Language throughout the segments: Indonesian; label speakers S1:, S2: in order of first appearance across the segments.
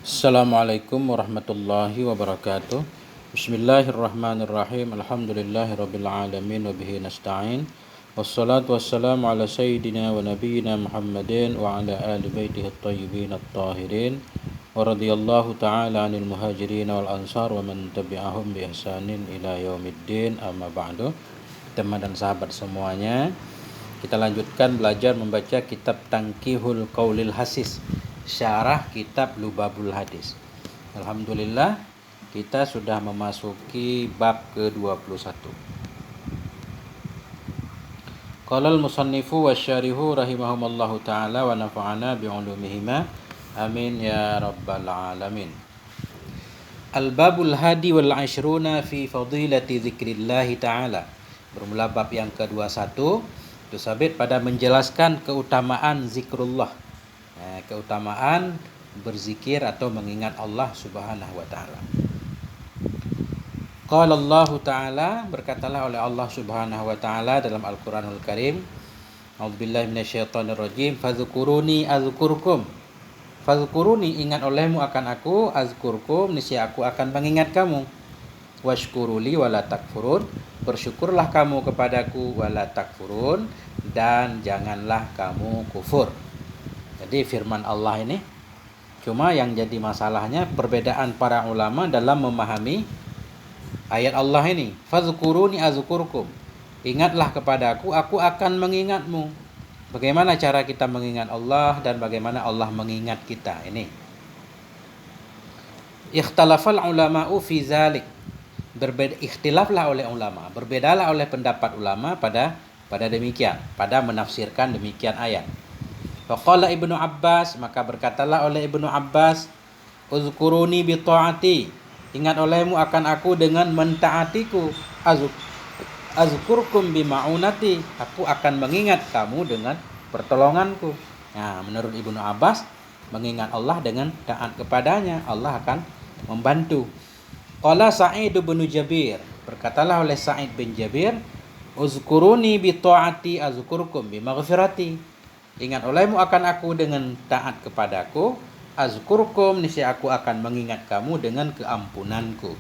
S1: Assalamualaikum warahmatullahi wabarakatuh. Bismillahirrahmanirrahim. Alhamdulillahirabbil alamin wa bihi nasta'in. Wassalatu wassalamu ala sayyidina wa nabiyyina Muhammadin wa ala ali baitihi at-tayyibin at-tahirin. Wa radhiyallahu ta'ala 'anil muhajirin wal ansar wa man tabi'ahum bi ihsanin ila yaumiddin. Amma ba'du. Teman dan sahabat semuanya, kita lanjutkan belajar membaca kitab Tanqihul Qaulil Hasis, syarah kitab Lubabul Hadis. Alhamdulillah, kita sudah memasuki bab ke-21. Qala al-musannifu wasyarihu rahimahumallahu ta'ala wa nafa'ana bi'ulumihima. Amin ya rabbal alamin. Al-babul hadi wal 'ashruna fi fadilati dzikrillah ta'ala. Bermula bab yang ke-21, itu sabit pada menjelaskan keutamaan zikrullah. Keutamaan berzikir atau mengingat Allah Subhanahu wa taala. Qala Allah Ta'ala, berkatalah oleh Allah Subhanahu wa taala dalam Al-Qur'anul Karim, A'udzubillahi minasyaitonir rajim, fadhkuruni azkurkum. Fadhkuruni, ingat olehmu akan aku, azkurkum, niscaya aku akan mengingat kamu. Washkuruli wala takfurun, bersyukurlah kamu kepadaku, wala takfurun, dan janganlah kamu kufur. Jadi firman Allah ini, cuma yang jadi masalahnya perbedaan para ulama dalam memahami ayat Allah ini. Fadhkuruni azkurkum, ingatlah kepadaku, aku akan mengingatmu. Bagaimana cara kita mengingat Allah dan bagaimana Allah mengingat kita ini. Ikhtalafal ulama'u fi zalik, ikhtilaflah oleh ulama, berbedalah oleh pendapat ulama pada demikian, pada menafsirkan demikian ayat. Faqala Ibnu Abbas, maka berkatalah oleh Ibnu Abbas, uzkuruni bi ta'ati, ingat olehmu akan aku dengan mentaatiku, azkurkum bi ma'unati, aku akan mengingat kamu dengan pertolonganku. Nah, menurut Ibnu Abbas, mengingat Allah dengan taat kepadanya, Allah akan membantu. Qala Sa'id bin Jabir, berkatalah oleh Sa'id bin Jabir, uzkuruni bi ta'ati azkurkum bi maghfirati, ingat olehmu akan aku dengan taat kepadaku, azkurkum, niscaya aku akan mengingat kamu dengan keampunanku.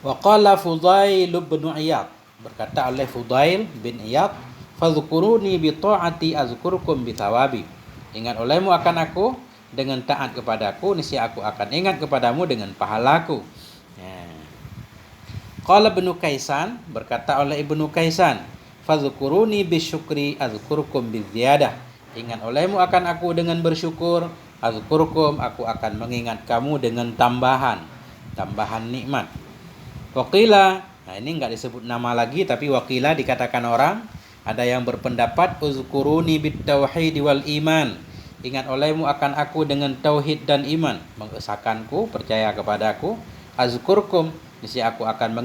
S1: Wa qala Fudail bin Iyad, berkata oleh Fudail bin Iyad, fadhkuruni bi ta'ati azkurkum bi thawabi, ingat olehmu akan aku dengan taat kepadaku, niscaya aku akan ingat kepadamu dengan pahalaku. Qala Ibnu Kaisan, berkata oleh Ibnu Kaisan, fadhkuruni bisyukri azkurkum biziyadah, ingat olehmu akan aku dengan bersyukur, azkurkum, aku akan mengingat kamu dengan tambahan nikmat. Waqila, nah ini enggak disebut nama lagi, tapi waqila dikatakan orang, ada yang berpendapat uzkuruni bitauhid wal iman, ingat olehmu akan aku dengan tauhid dan iman, mengesahkanku, percaya kepadaku, azkurkum, niscaya aku akan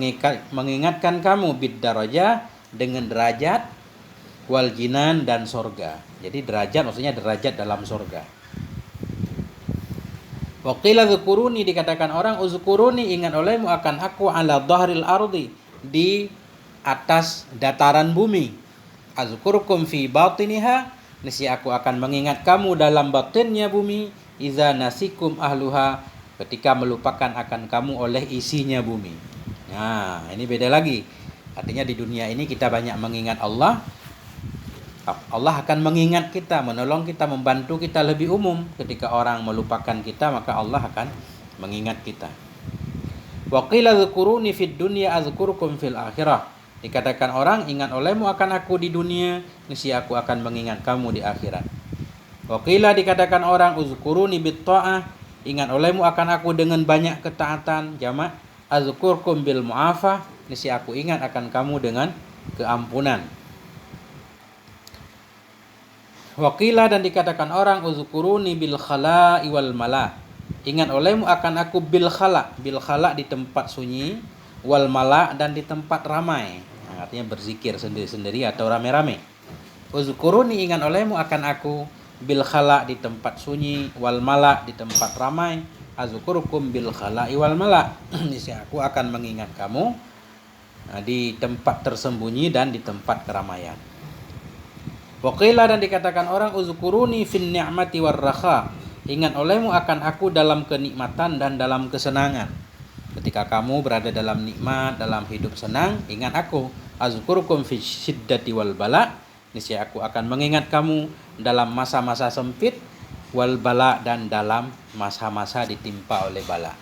S1: mengingatkan kamu bid-darajah, dengan derajat, wal jinan, dan sorga. Jadi derajat maksudnya derajat dalam sorga. Waqila zukuruni, dikatakan orang, uzkuruni, ingat olehmu akan aku ala dhahril ardi, di atas dataran bumi, azkurkum fi batiniha, niscaya aku akan mengingat kamu dalam batinnya bumi, iza nasikum ahluha, ketika melupakan akan kamu oleh isinya bumi. Nah, ini beda lagi. Artinya di dunia ini kita banyak mengingat Allah, Allah akan mengingat kita, menolong kita, membantu kita lebih umum. Ketika orang melupakan kita, maka Allah akan mengingat kita. Wa qila dzkuruni fid dunya azkurukum fil akhirah, dikatakan orang, ingat olehmu akan aku di dunia, niscaya aku akan mengingat kamu di akhirat. Wa qila, dikatakan orang, uzkuruni bit ta'ah, ingat olehmu akan aku dengan banyak ketaatan, jamak azkurkum bil mu'afah, niscaya aku ingat akan kamu dengan keampunan. Waqila, dan dikatakan orang, uzkuruni bil khala'i wal mala, ingat olehmu akan aku bil khala di tempat sunyi, wal mala, dan di tempat ramai. Nah, artinya berzikir sendiri-sendiri atau rame-rame. Uzkuruni, ingat olehmu akan aku bil khala di tempat sunyi, wal mala di tempat ramai, azkurukum bil khala'i wal mala, niscaya aku akan mengingat kamu di tempat tersembunyi dan di tempat keramaian. Waqila, dan dikatakan orang, uzkuruni fin ni'mati war rakha, ingat olehmu akan aku dalam kenikmatan dan dalam kesenangan. Ketika kamu berada dalam nikmat, dalam hidup senang, ingat aku. Azkurukum fi syiddati wal bala, niscaya aku akan mengingat kamu dalam masa-masa sempit, wal bala, dan dalam masa-masa ditimpa oleh bala.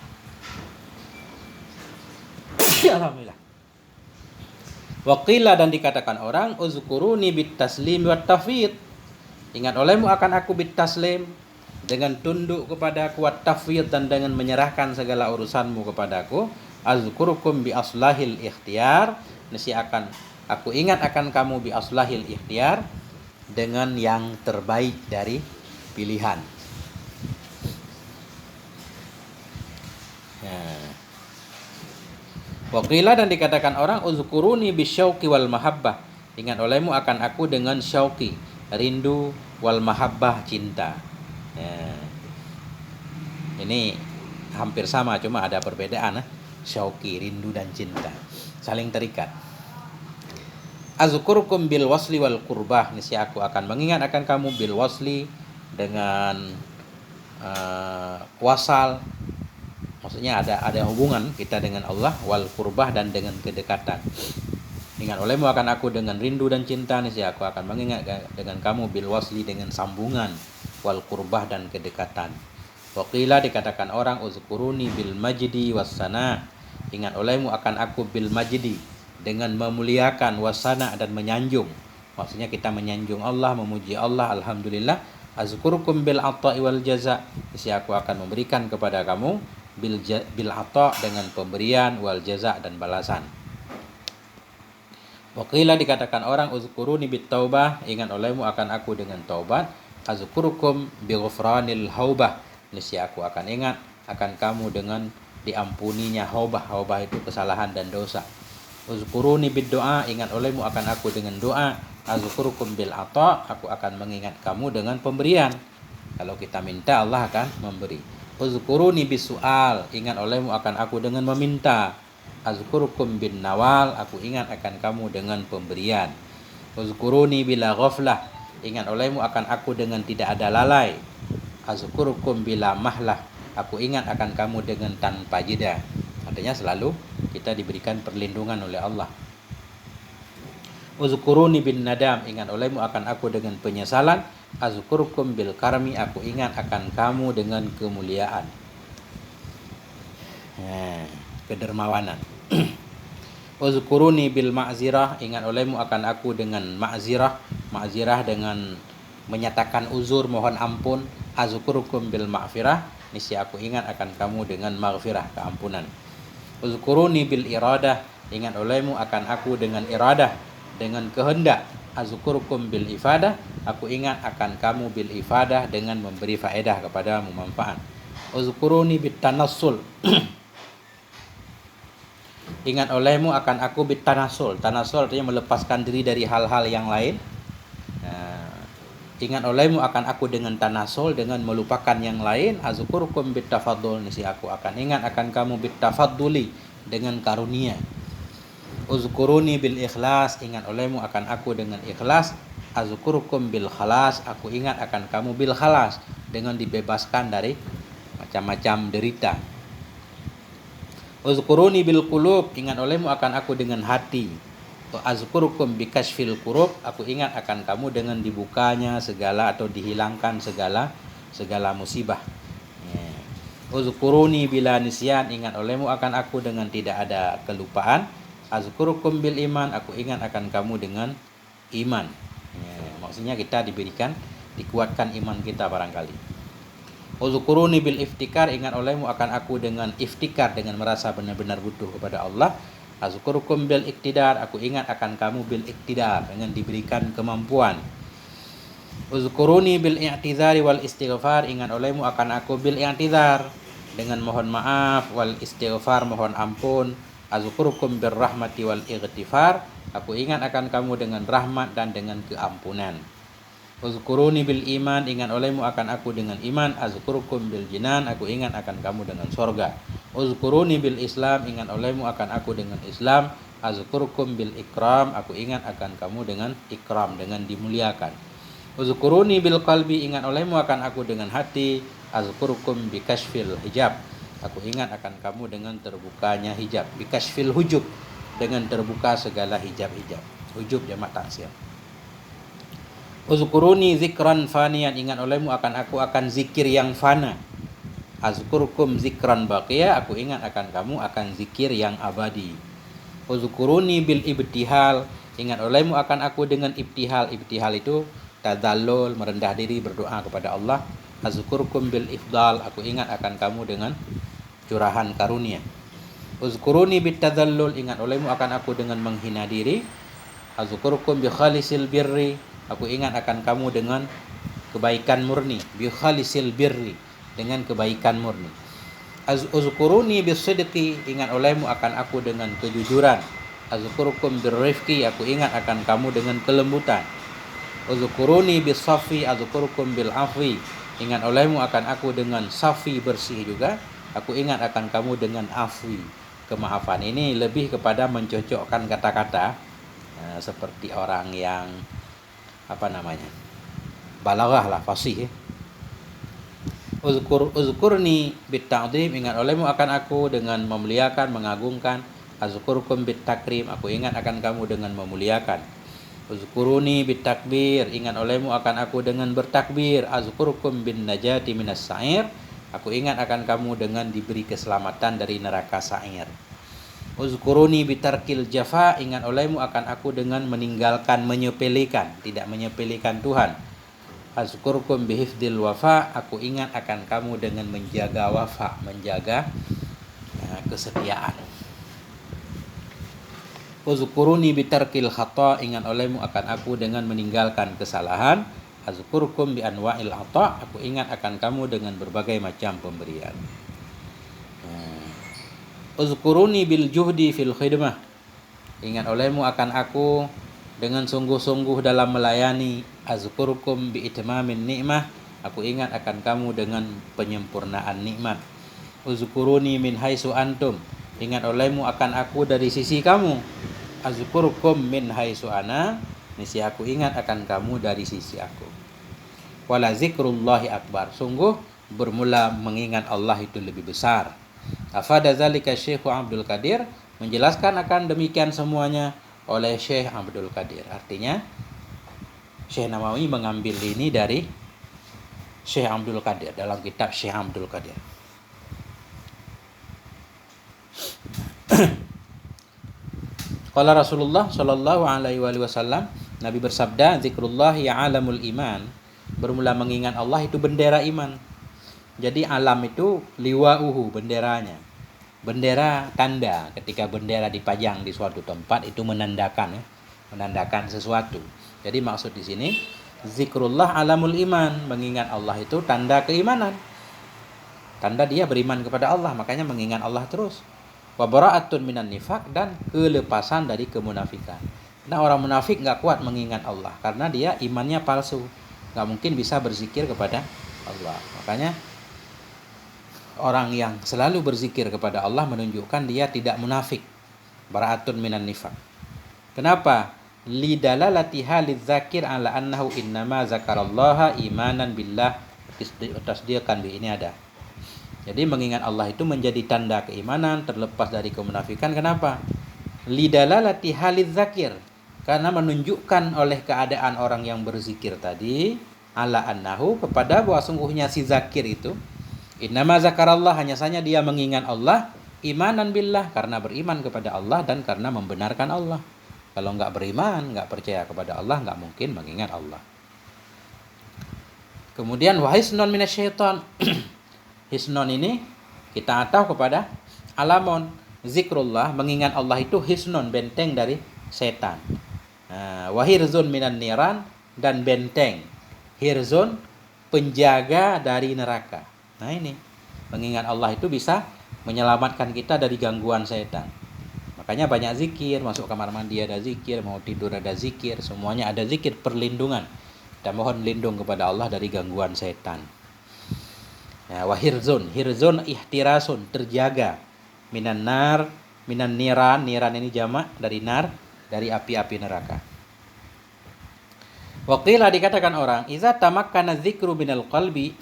S1: Alhamdulillah. Waqila, dan dikatakan orang, uzkuruni bit taslim wat tafwid. Ingat olehmu akan aku bit taslim, dengan tunduk kepadaku, wat tafwid, dan dengan menyerahkan segala urusanmu kepadaku. Azkurukum bi aslahil ikhtiyar, niscaya akan aku ingat akan kamu bi aslahil ikhtiyar, dengan yang terbaik dari pilihan. Waqila, dan dikatakan orang, uzkuruni bisyauqi wal mahabbah. Ingat olehmu akan aku dengan syauqi, rindu, wal mahabbah, cinta. Ini hampir sama, cuma ada perbedaan. Syauqi, rindu, dan cinta saling terikat. Azkurukum bil wasli wal qurbah, niscaya aku akan mengingat akan kamu bil wasli, dengan wasal, maksudnya ada hubungan kita dengan Allah, wal qurbah, dan dengan kedekatan. Ingat olehmu akan aku dengan rindu dan cinta, niscaya aku akan mengingat dengan kamu bil wasli, dengan sambungan, wal qurbah, dan kedekatan. Waqila, dikatakan orang, uzkuruni bil majdi wassana. Ingat olehmu akan aku bil majdi, dengan memuliakan, wasana, dan menyanjung. Maksudnya kita menyanjung Allah, memuji Allah, alhamdulillah. Azkurukum bil ata'i wal jaza, niscaya aku akan memberikan kepada kamu bil ata, dengan pemberian, wal jaza, dan balasan. Waqila, dikatakan orang, uzkuruni bit taubah. Ingat olehmu akan aku dengan taubat. Azkurukum bi ghufranil haubah, niscaya aku akan ingat akan kamu dengan diampuninya haubah. Haubah itu kesalahan dan dosa. Uzkuruni bid doa, ingat olehmu akan aku dengan doa. Azkurukum bil ata, aku akan mengingat kamu dengan pemberian. Kalau kita minta, Allah akan memberi. Uzkuruni bis su'al, ingat olehmu akan aku dengan meminta. Azkurukum bin nawal, aku ingat akan kamu dengan pemberian. Uzkuruni bila ghaflah, ingat olehmu akan aku dengan tidak ada lalai. Azkurukum bila mahlah, aku ingat akan kamu dengan tanpa jeda. Artinya selalu kita diberikan perlindungan oleh Allah. Uzkuruni bin nadam, ingat olehmu akan aku dengan penyesalan. Azkurukum bil karmi, aku ingat akan kamu dengan kemuliaan, kedermawanan. Uzkuruni bil ma'zirah, ingat olehmu akan aku dengan ma'zirah. Ma'zirah dengan menyatakan uzur, mohon ampun. Azkurukum bil ma'firah, niscaya aku ingat akan kamu dengan maghfirah, keampunan. Uzkuruni bil iradah, ingat olehmu akan aku dengan iradah, dengan kehendak. Azkurukum bil ifadah, aku ingat akan kamu bil ifadah, dengan memberi faedah kepadamu, manfaat. Uzkuruni bit tanassul, ingat olehmu akan aku bit tanassul. Tanassul artinya melepaskan diri dari hal-hal yang lain. Ingat olehmu akan aku dengan tanasul, dengan melupakan yang lain. Azkurukum bit tafaddul, niscaya aku akan ingat akan kamu bit tafadduli, dengan karunia. Uzkuruni bil ikhlas, ingat olehmu akan aku dengan ikhlas. Azkurukum bil khalas, aku ingat akan kamu bil khalas, dengan dibebaskan dari macam-macam derita. Uzkuruni bil qulub, ingat olehmu akan aku dengan hati. Azkurukum bi kashfil kurub, aku ingat akan kamu dengan dibukanya segala atau dihilangkan segala musibah. Uzkuruni bila nisyan, ingat olehmu akan aku dengan tidak ada kelupaan. Azkurukum bil iman, aku ingat akan kamu dengan iman. Maksudnya kita dikuatkan iman kita barangkali. Uzkuruni bil iftikar, ingat olehmu akan aku dengan iftikar, dengan merasa benar-benar butuh kepada Allah. Azkurukum bil iktidar, aku ingat akan kamu bil iktidar, dengan diberikan kemampuan. Uzkuruni bil i'tizari wal istighfar, ingat olehmu akan aku bil i'tizar, dengan mohon maaf, wal istighfar, mohon ampun. Azkurukum bir rahmati wal ightifar, aku ingat akan kamu dengan rahmat dan dengan keampunan. Uzkuruni bil iman, ingat olehmu akan aku dengan iman. Azkurukum bil jinan, aku ingat akan kamu dengan surga. Uzkuruni bil islam, ingat olehmu akan aku dengan Islam. Azkurukum bil ikram, aku ingat akan kamu dengan ikram, dengan dimuliakan. Uzkuruni bil qalbi, ingat olehmu akan aku dengan hati. Azkurukum bikashfil hijab. Aku ingat akan kamu dengan terbukanya hijab. Bikashfil hujub, dengan terbuka segala hijab-hijab. Hujub jamak taksir. Uzkuruni zikran faniyan, ingat olehmu akan zikir yang fana. Azkurukum zikran baqiyah, aku ingat akan kamu akan zikir yang abadi. Uzkuruni bil ibtihal, ingat olehmu akan aku dengan ibtihal. Ibtihal itu tadzallul, merendah diri, berdoa kepada Allah. Azkurukum bil ifdal, aku ingat akan kamu dengan curahan karunia. Uzkuruni bit tadzallul, ingat olehmu akan aku dengan menghina diri. Azkurukum bi khalisil birri, aku ingat akan kamu dengan kebaikan murni. Bi khalisil birri, dengan kebaikan murni. Uzkuruni bis sidqi, ingat olehmu akan aku dengan kejujuran. Azkurukum bir rifqi, aku ingat akan kamu dengan kelembutan. Uzkuruni bis safi, azkurukum bil afwi, ingat olehmu akan aku dengan safi, bersih juga. Aku ingat akan kamu dengan afwi, kemaafan. Ini lebih kepada mencocokkan kata-kata seperti orang yang balaghah lah, fasih. Uzkurni bit ta'dhim, ingat olehmu akan aku dengan memuliakan, mengagungkan. Azkurukum bit takrim, aku ingat akan kamu dengan memuliakan. Uzkuruni bit takbir, ingat olehmu akan aku dengan bertakbir. Azkurukum bin najati minas sa'ir, aku ingat akan kamu dengan diberi keselamatan dari neraka sa'ir. Uzkuruni bitarkil jafa, ingat olehmu akan aku dengan meninggalkan menyepelekan, tidak menyepelekan Tuhan. Azkurukum bihifdil wafa, aku ingat akan kamu dengan menjaga wafa, menjaga kesetiaan. Uzkuruni bitarkil khata, ingat olehmu akan aku dengan meninggalkan kesalahan. Azkurukum bi anwa'il ata, aku ingat akan kamu dengan berbagai macam pemberian. Uzkuruni bil juhdi fil khidmah, ingat olehmu akan aku dengan sungguh-sungguh dalam melayani. Azkurukum bi itmamin ni'mah, aku ingat akan kamu dengan penyempurnaan nikmat. Uzkuruni min haitsu antum, ingat olehmu akan aku dari sisi kamu. Azkurukum min haitsu ana, nisi aku ingat akan kamu dari sisi aku. Wala zikrullahi akbar, sungguh bermula mengingat Allah itu lebih besar. Afada zalika Syekh Abdul Qadir, menjelaskan akan demikian semuanya oleh Syekh Abdul Qadir. Artinya Syekh Nawawi mengambil ini dari Syekh Abdul Qadir dalam kitab Syekh Abdul Qadir. Qala Rasulullah sallallahu alaihi wasallam, Nabi bersabda, zikrullah ya'alamul iman, bermula mengingat Allah itu bendera iman. Jadi alam itu liwa'uhu, benderanya. Bendera tanda, ketika bendera dipajang di suatu tempat itu menandakan sesuatu. Jadi maksud di sini zikrullah alamul iman, mengingat Allah itu tanda keimanan. Tanda dia beriman kepada Allah, makanya mengingat Allah terus. Wa bara'atun minan nifaq, dan kelepasan dari kemunafikan. Nah, orang munafik enggak kuat mengingat Allah karena dia imannya palsu. Enggak mungkin bisa berzikir kepada Allah. Makanya orang yang selalu berzikir kepada Allah menunjukkan dia tidak munafik. Bara'atun minan nifaq. Kenapa? Lidalalati haliz zakir ala annahu innama zakarallaha imanan billah tasdiqan bi, ini ada. Jadi mengingat Allah itu menjadi tanda keimanan terlepas dari kemunafikan. Kenapa? Lidalalati haliz zakir, karena menunjukkan oleh keadaan orang yang berzikir tadi ala annahu, kepada bahwa sungguhnya si zakir itu innama zakarallah, hanya saja dia mengingat Allah, imanan billah, karena beriman kepada Allah dan karena membenarkan Allah. Kalau enggak beriman, enggak percaya kepada Allah, enggak mungkin mengingat Allah. Kemudian wahisnon minasyaiton. Hisnon ini kita atau kepada alamon. Zikrullah, mengingat Allah itu hisnon, benteng dari setan. Wahirzun minan niran, dan benteng. Hirzun, penjaga dari neraka. Nah ini, mengingat Allah itu bisa menyelamatkan kita dari gangguan setan. Makanya banyak zikir, masuk kamar mandi ada zikir, mau tidur ada zikir, semuanya ada zikir perlindungan. Kita mohon lindung kepada Allah dari gangguan setan. Ya, wahirzun, hirzun ihtirasun, terjaga. Minan nar, minan niran, niran ini jamak dari nar, dari api-api neraka. Waqila, dikatakan orang, iza tamakkana dzikru minal qalbi,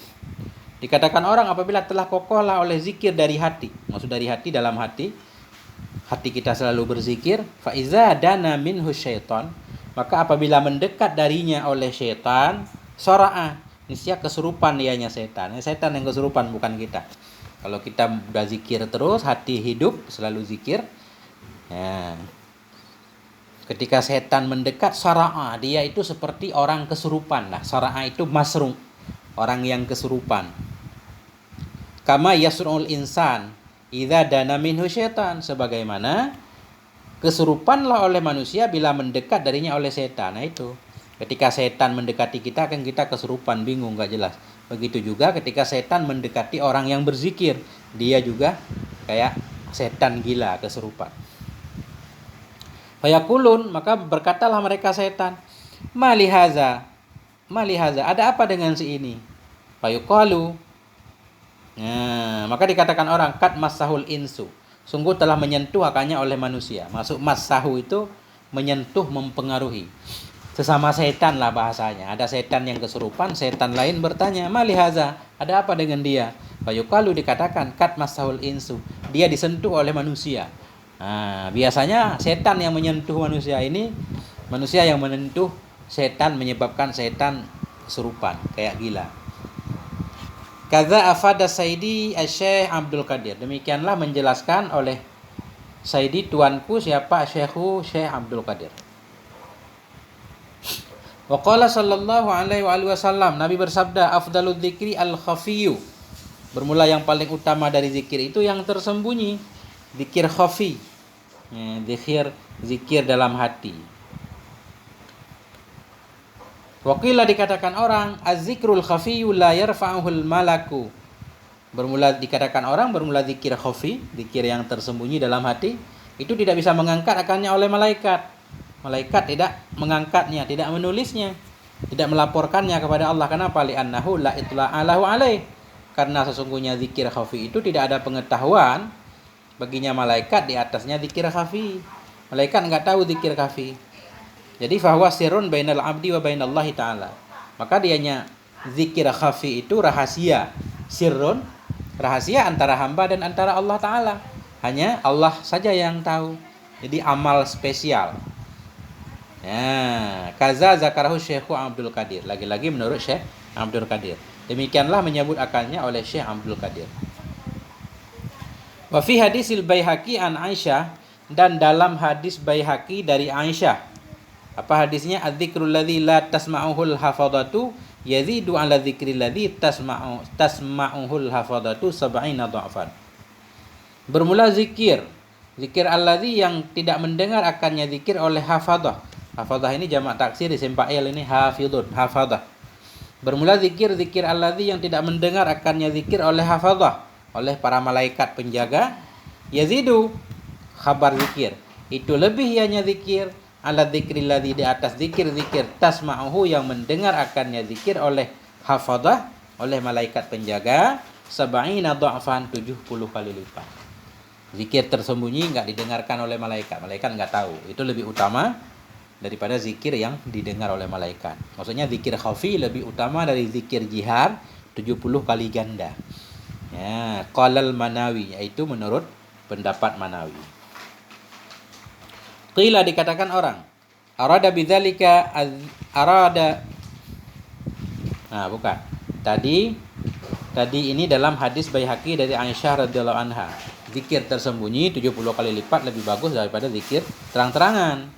S1: Dikatakan orang apabila telah kokohlah oleh zikir dari hati. Maksud dari hati, dalam hati. Hati kita selalu berzikir. Fa iza dana minhu syaitan. Maka apabila mendekat darinya oleh syaitan, sora'a. Niscaya kesurupan dianya setan. Setan yang kesurupan, bukan kita. Kalau kita udah zikir terus, hati hidup, selalu zikir. Ya. Ketika setan mendekat, sora'a. Dia itu seperti orang kesurupan. Nah, sora'a itu masrung. Orang yang kesurupan. Kama yasrul insan idza dana minhu syaitan, sebagaimana kesurupanlah oleh manusia bila mendekat darinya oleh setan. Nah itu. Ketika setan mendekati kita kan kita kesurupan, bingung, enggak jelas. Begitu juga ketika setan mendekati orang yang berzikir, dia juga kayak setan gila, kesurupan. Fayakulun, maka berkatalah mereka setan, malihaza, ada apa dengan si ini? Fayuqalu, nah, maka dikatakan orang, kat masahul insu, sungguh telah menyentuh akannya oleh manusia. Masuk masahu itu menyentuh, mempengaruhi. Sesama setan lah bahasanya. Ada setan yang kesurupan, setan lain bertanya, malihaza, ada apa dengan dia? Fayuqalu, dikatakan, kat masahul insu, dia disentuh oleh manusia. Nah, biasanya setan yang menyentuh manusia ini, manusia yang menyentuh setan, menyebabkan setan kesurupan, kayak gila. Kaza afada Sayyidi Syekh Abdul Qadir. Demikianlah menjelaskan oleh Sayyidi tuanku siapa Syekh Abdul Qadir. Wa qala sallallahu alaihi wasallam, Nabi bersabda, afdaludz dzikri al-khafiyyu. Bermula yang paling utama dari zikir itu yang tersembunyi, zikir khafi. Zikir dalam hati. Waqila, dikatakan orang, az-zikrul khafiyyu la yarfa'uhul malaku. Bermula dikatakan orang, bermula zikir khafi, zikir yang tersembunyi dalam hati, itu tidak bisa mengangkat akannya oleh malaikat. Malaikat tidak mengangkatnya, tidak menulisnya, tidak melaporkannya kepada Allah. Kenapa? Li'annahu la itla'alahu alaih. Karena sesungguhnya zikir khafi itu tidak ada pengetahuan baginya malaikat di atasnya zikir khafi. Malaikat enggak tahu zikir khafi. Jadi fahuwa sirrun bainal abdi wa bainallahi ta'ala. Maka dianya zikir khafi itu rahasia. Sirrun, rahasia antara hamba dan antara Allah Ta'ala. Hanya Allah saja yang tahu. Jadi amal spesial. Ya, kaza zakarahu Syekh Abdul Qadir. Lagi-lagi menurut Syekh Abdul Qadir. Demikianlah menyebut akalnya oleh Syekh Abdul Qadir. Wa fi hadisil Baihaqi an Aisyah, dan dalam hadis Baihaqi dari Aisyah. Apa hadisnya? Adz-dzikrul ladzi la tasma'uhul hafadatu yazidu 'ala dzikril ladzi tasma'uhul hafadatu 70 dha'fan. Bermula zikir alladzi yang tidak mendengar akannya zikir oleh hafadah. Hafadah ini jamak taksir, isim fa'il ini hafidun, hafadah. Bermula zikir alladzi yang tidak mendengar akannya zikir oleh hafadah, oleh para malaikat penjaga. Yazidu, khabar zikir, itu lebih ianya zikir, ala dzikril ladzi, di atas zikir tasma'uhu yang mendengar akannya zikir oleh hafadah, oleh malaikat penjaga, 70 dha'fan, 70 kali lipat. Zikir tersembunyi enggak didengarkan oleh malaikat enggak tahu. Itu lebih utama daripada zikir yang didengar oleh malaikat. Maksudnya zikir khafi lebih utama dari zikir jihar 70 kali ganda. Ya, qalal Manawi, yaitu menurut pendapat Manawi. Qila, dikatakan orang, arada bidzalika arada. Nah, bukan. Tadi ini dalam hadis Baihaqi dari Aisyah radhiyallahu anha. Zikir tersembunyi 70 kali lipat lebih bagus daripada zikir terang-terangan.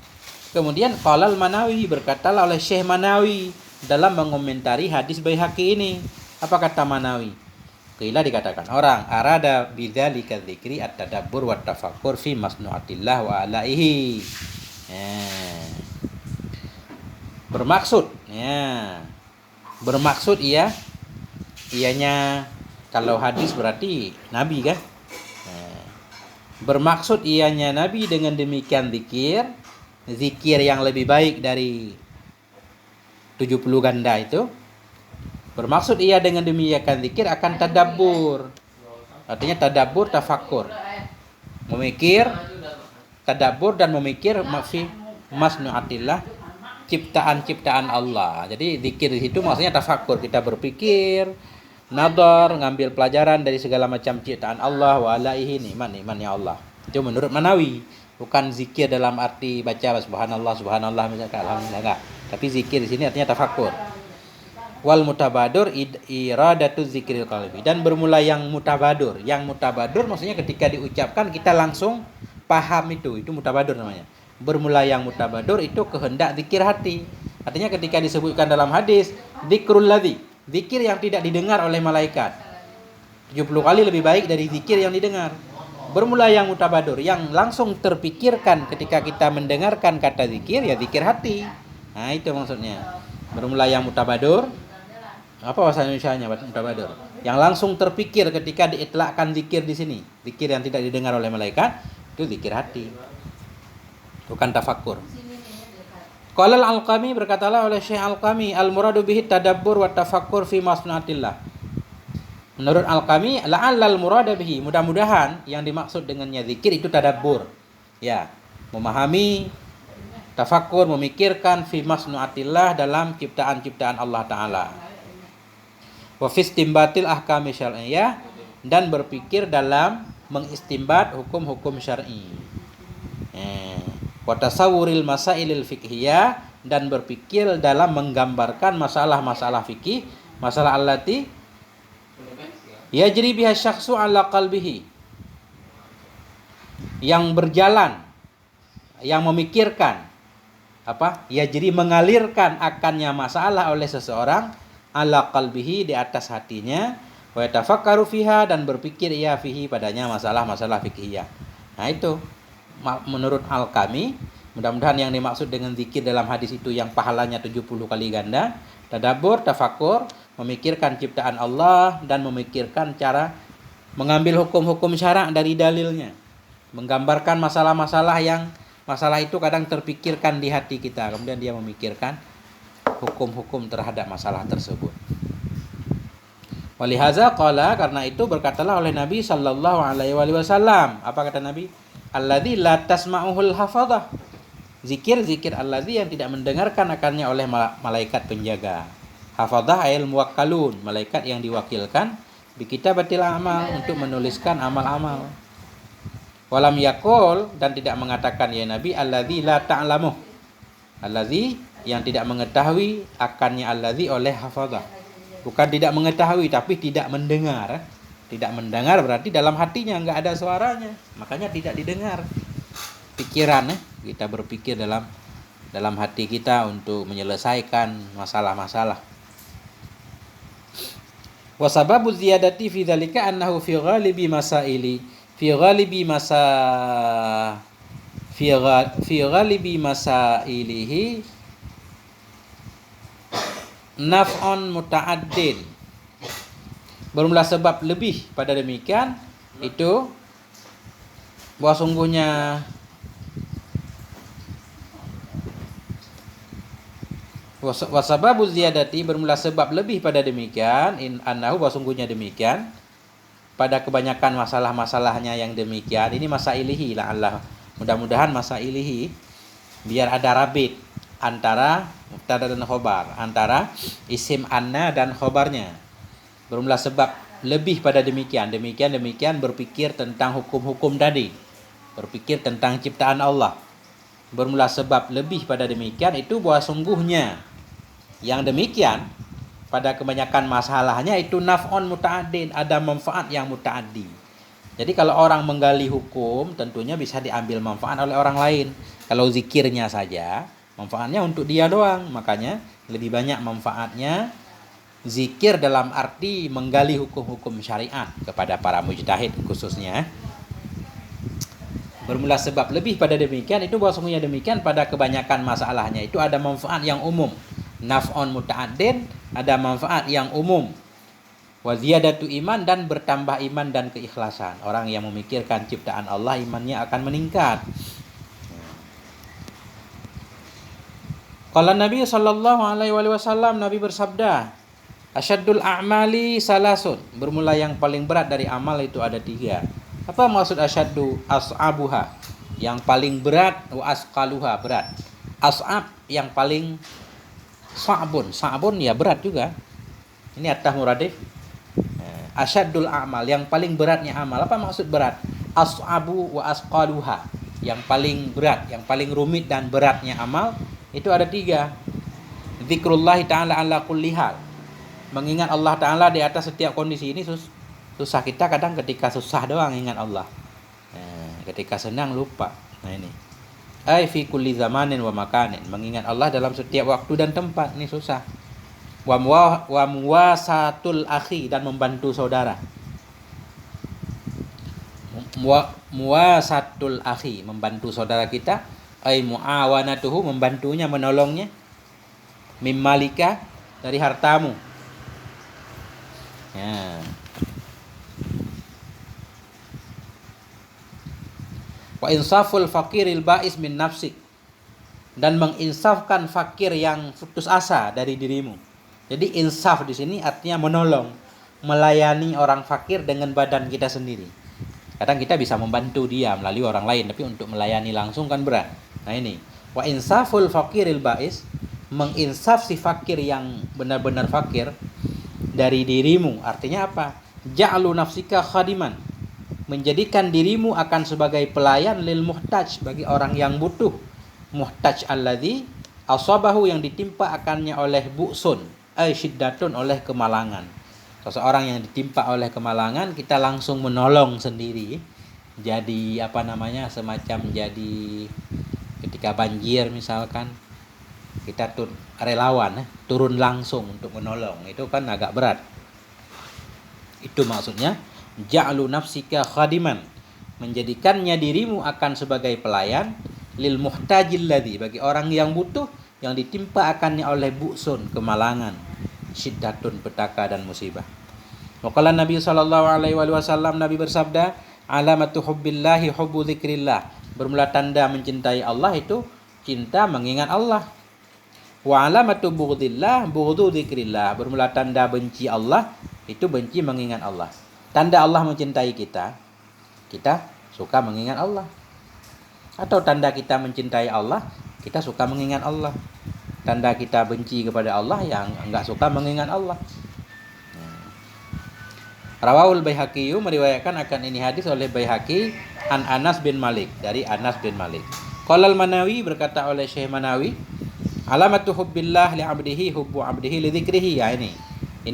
S1: Kemudian qalal Manawi, berkatalah oleh Syekh Manawi dalam mengomentari hadis Baihaqi ini. Apa kata Manawi? Qila, dikatakan orang, arada bidzalika dzikri at-tadabbur wa tafakkur fi masnu'atillah wa alaihi. Bermaksud ianya kalau hadis berarti Nabi kan? Bermaksud ianya Nabi dengan demikian zikir yang lebih baik dari 70 ganda itu. Bermaksud ia dengan demikian zikir akan tadabbur. Artinya tadabbur, tafakkur. Memikir, tadabbur dan memikir fi masnu'atillah, ciptaan-ciptaan Allah. Jadi zikir di situ maksudnya tafakkur, kita berpikir Nadar, ngambil pelajaran dari segala macam ciptaan Allah, wa alaihi, nikmat-nikmatnya Allah. Itu menurut Manawi, bukan zikir dalam arti baca subhanallah subhanallah misalkan alhamdulillah, enggak. Tapi zikir di sini artinya tafakkur. Wal mutabadur iradatu zikril qalbi, dan bermula yang mutabadur. Yang mutabadur maksudnya ketika diucapkan kita langsung paham itu mutabadur namanya. Bermula yang mutabadur itu kehendak zikir hati. Artinya ketika disebutkan dalam hadis zikrul ladzi, zikir yang tidak didengar oleh malaikat 70 kali lebih baik dari zikir yang didengar. Bermula yang mutabadur, yang langsung terpikirkan ketika kita mendengarkan kata zikir, ya zikir hati. Nah itu maksudnya. Bermula yang mutabadur, apa bahasa Indonesianya mutabadur? Yang langsung terpikir ketika diitlakkan zikir di sini, zikir yang tidak didengar oleh malaikat, itu zikir hati, bukan tafakkur. Qala al-Alqami, berkatalah oleh Syekh Al-Alqami, al-muradu bihi tadabbur wa tafakkur fi masnuatillah. Menurut Al-Alqami, la'allal murada bihi, mudah-mudahan yang dimaksud dengannya zikir itu tadabbur. Ya, memahami, tafakkur, memikirkan fi masnuatillah, dalam ciptaan-ciptaan Allah Ta'ala. Wa fi istimbatil ahkami syar'iyyah, dan berpikir dalam mengistimbat hukum-hukum syar'i. Wa tasawwuril masailil fiqhiyah, dan berpikir dalam menggambarkan masalah-masalah fikih, masalah allati yajri biha syakhsu ala qalbihi, yang berjalan, yang memikirkan yajri, mengalirkan akannya masalah oleh seseorang ala qalbihi, di atas hatinya, wa yatafakkaru fiha, dan berpikir ia fihi, padanya masalah-masalah fikihiyah. Nah itu menurut Al-Qami, mudah-mudahan yang dimaksud dengan zikir dalam hadis itu yang pahalanya 70 kali ganda, tadabbur, tafakkur, memikirkan ciptaan Allah, dan memikirkan cara mengambil hukum-hukum syarak dari dalilnya, menggambarkan masalah-masalah yang masalah itu kadang terpikirkan di hati kita, kemudian dia memikirkan hukum-hukum terhadap masalah tersebut. Walihaza qala, karena itu berkatalah oleh Nabi sallallahu alaihi wasallam, apa kata Nabi? Alladzi la tasma'uhul hafadhah, zikir-zikir alladzi yang tidak mendengarkan akannya oleh malaikat penjaga. Hafadhah ayil muwakkalun, malaikat yang diwakilkan bi kitabatil amal, untuk menuliskan amal-amal. Walam yaqul, dan tidak mengatakan ya Nabi alladzi la ta'lamuh, alladzi yang tidak mengetahui akannya alladzi oleh hafadhah. Bukan tidak mengetahui tapi tidak mendengar. Tidak mendengar berarti dalam hatinya enggak ada suaranya, makanya tidak didengar. Pikiran kita berpikir dalam hati kita untuk menyelesaikan masalah-masalah. Wa sababu ziyadati fi dzalika annahu fi ghalibi masailihi naf'un muta'addin. Bermula sebab lebih pada demikian itu bahwa sungguhnya wasababu ziyadati, bermula sebab lebih pada demikian, in annahu, bahwa sungguhnya demikian pada kebanyakan masalah-masalahnya yang demikian. Ini masailihi lah Allah, mudah-mudahan masailihi biar ada rabit antara mubtada dan khobar, antara isim anna dan khobarnya. Bermula sebab lebih pada demikian berpikir tentang hukum-hukum tadi, berpikir tentang ciptaan Allah. Bermula sebab lebih pada demikian itu bahwa sungguhnya yang demikian pada kebanyakan masalahnya itu naf'un muta'addin, ada manfaat yang muta'addi. Jadi kalau orang menggali hukum tentunya bisa diambil manfaat oleh orang lain. Kalau zikirnya saja manfaatnya untuk dia doang, makanya lebih banyak manfaatnya zikir dalam arti menggali hukum-hukum syariat kepada para mujtahid khususnya. Bermula sebab lebih pada demikian itu bahwa sungguhnya demikian pada kebanyakan masalahnya itu ada manfaat yang umum, naf'un muta'addin, ada manfaat yang umum. Wa ziyadatu iman, dan bertambah iman dan keikhlasan. Orang yang memikirkan ciptaan Allah, imannya akan meningkat. Qala Nabi sallallahu alaihi wasallam, Nabi bersabda, Asyaddul a'mali salasun, bermula yang paling berat dari amal itu ada 3. Apa maksud asyaddu? As'abuha, yang paling berat, wa asqaluha, berat. As'ab yang paling, sa'bun ya berat juga. Ini at-muradif. Asyaddul a'mal, yang paling beratnya amal. Apa maksud berat? As'abu wa asqaluha. Yang paling berat, yang paling rumit dan beratnya amal itu ada 3. Zikrullahi ta'ala ala kulli hal. Mengingat Allah Ta'ala di atas setiap kondisi. Ini susah kita kadang ketika susah doang ingat Allah. Ketika senang lupa. Nah ini. Ai fi kulli zamanin wa makanin. Mengingat Allah dalam setiap waktu dan tempat. Ini susah. Wa muwasatul akhi, dan membantu saudara. Muwasatul akhi, membantu saudara kita. Ai muawanatuhu, membantunya, menolongnya. Mimmalika, dari hartamu. Ya. Wa insaful fakiril ba'is min nafsik, dan menginsafkan fakir yang putus asa dari dirimu. Jadi insaf di sini artinya menolong, melayani orang fakir dengan badan kita sendiri. Kadang kita bisa membantu dia melalui orang lain, tapi untuk melayani langsung kan berat. Nah ini, wa insaful fakiril ba'is, menginsaf si fakir yang benar-benar fakir dari dirimu. Artinya apa? Ja'lu nafsika khadiman, menjadikan dirimu akan sebagai pelayan lil muhtaj, bagi orang yang butuh. Muhtaj alladzi asabahu, yang ditimpa akannya oleh bu'sun, ay syiddatun, oleh kemalangan. Seseorang yang ditimpa oleh kemalangan, kita langsung menolong sendiri. Jadi semacam jadi ketika banjir misalkan, kita relawan turun langsung untuk menolong. Itu kan agak berat. Itu maksudnya ja'lu nafsika khadiman, menjadikannya dirimu akan sebagai pelayan lil muhtajil ladzi, bagi orang yang butuh, yang ditimpa akannya oleh bu'sun, kemalangan, syiddatun, petaka dan musibah. Waqala Nabi sallallahu alaihi wasallam, Nabi bersabda, alamatu hubbillahi hubbu dzikrillah, bermula tanda mencintai Allah itu cinta mengingat Allah. Wa alamatu bughdillah bughdhu dzikrillah, bermula tanda benci Allah itu benci mengingat Allah. Tanda Allah mencintai kita, kita suka mengingat Allah. Atau tanda kita mencintai Allah, kita suka mengingat Allah. Tanda kita benci kepada Allah, yang enggak suka mengingat Allah. Rawahul Baihaqi, meriwayatkan akan ini hadis oleh Baihaqi an Anas bin Malik, dari Anas bin Malik. Qala al-Manawi, berkata oleh Syekh Manawi, alamatu hubbillah li 'abdihi hubbu 'abdihi li dzikrihi. Ya ini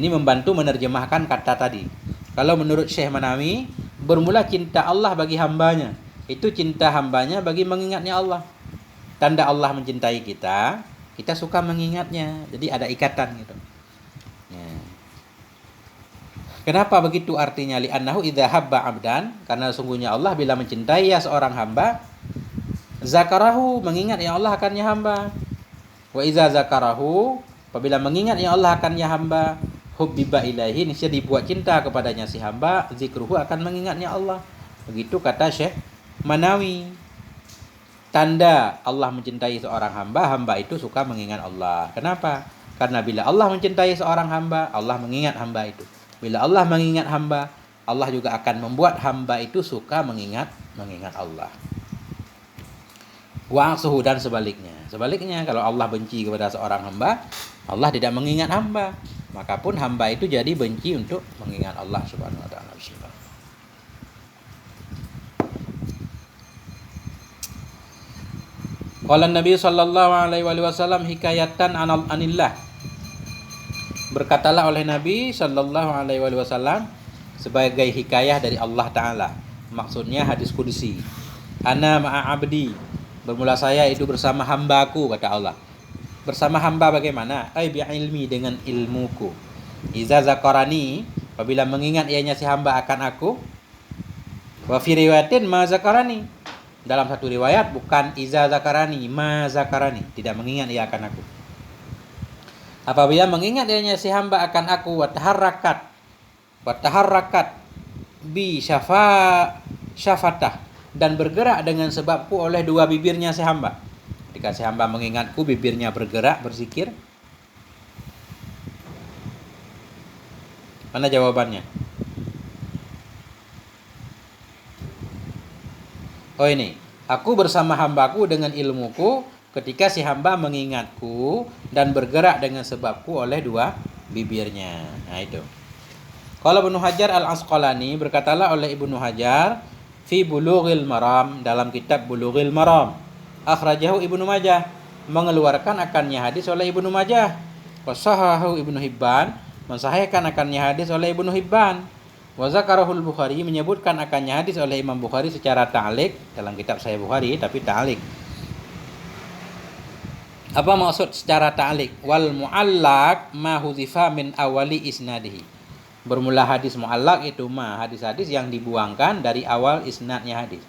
S1: membantu menerjemahkan kata tadi. Kalau menurut Syekh Manawi, bermula cinta Allah bagi hambanya, itu cinta hambanya bagi mengingatnya Allah. Tanda Allah mencintai kita, kita suka mengingatnya. Jadi ada ikatan gitu. Ya. Kenapa begitu artinya? Li'annahu idza habba 'abdan, karena sungguhnya Allah bila mencintai ya seorang hamba, zakarahu, mengingat ya Allah akannya hamba. Wa idza zakarahu, apabila mengingat ya Allah akannya hamba, hubbiba ilaihi, niscaya dibuat cinta kepadanya si hamba, zikruhu, akan mengingatnya Allah. Begitu kata Syekh Manawi. Tanda Allah mencintai seorang hamba, hamba itu suka mengingat Allah. Kenapa? Karena bila Allah mencintai seorang hamba, Allah mengingat hamba itu. Bila Allah mengingat hamba, Allah juga akan membuat hamba itu suka mengingat Allah. Wa suhu, dan sebaliknya. Sebaliknya, kalau Allah benci kepada seorang hamba, Allah tidak mengingat hamba, maka pun hamba itu jadi benci untuk mengingat Allah Subhanahu wa taala. Qala Nabi sallallahu alaihi wasallam hikayatan anillah. Berkatalah oleh Nabi sallallahu alaihi wasallam sebagai hikayah dari Allah Ta'ala. Maksudnya hadis qudsi. Ana ma'a abdi, bermula saya itu bersama hambaku, kata Allah. Bersama hamba bagaimana? Ai bi ilmi, dengan ilmuku. Iza zakarani, apabila mengingat ianya si hamba akan aku. Wa fi riwayatin ma zakarani, dalam satu riwayat bukan iza zakarani, ma zakarani, tidak mengingat ia akan aku. Apabila mengingat ianya si hamba akan aku, wa taharrakat bi syafatah, dan bergerak dengan sebabku oleh dua bibirnya si hamba. Ketika si hamba mengingatku, bibirnya bergerak, berzikir. Mana jawabannya? Oh ini, aku bersama hambaku dengan ilmuku ketika si hamba mengingatku dan bergerak dengan sebabku oleh dua bibirnya. Nah itu. Qala Ibnu Hajar Al-Asqalani, berkatalah oleh Ibnu Hajar fi Bulughil Maram, dalam kitab Bulughil Maram, akhrajahu Ibnu Majah, mengeluarkan akannya hadis oleh Ibnu Majah, wa sahahahu Ibnu Hibban, mensahihkan akannya hadis oleh Ibnu Hibban, wa zakarahul Bukhari, menyebutkan akannya hadis oleh Imam Bukhari secara ta'liq dalam kitab Sahih Bukhari, tapi ta'liq. Apa maksud secara ta'liq? Wal mu'allaq ma hudhifa min awali isnadihi. Bermula hadis mu'allaq itu hadis-hadis yang dibuangkan dari awal isnadnya hadis.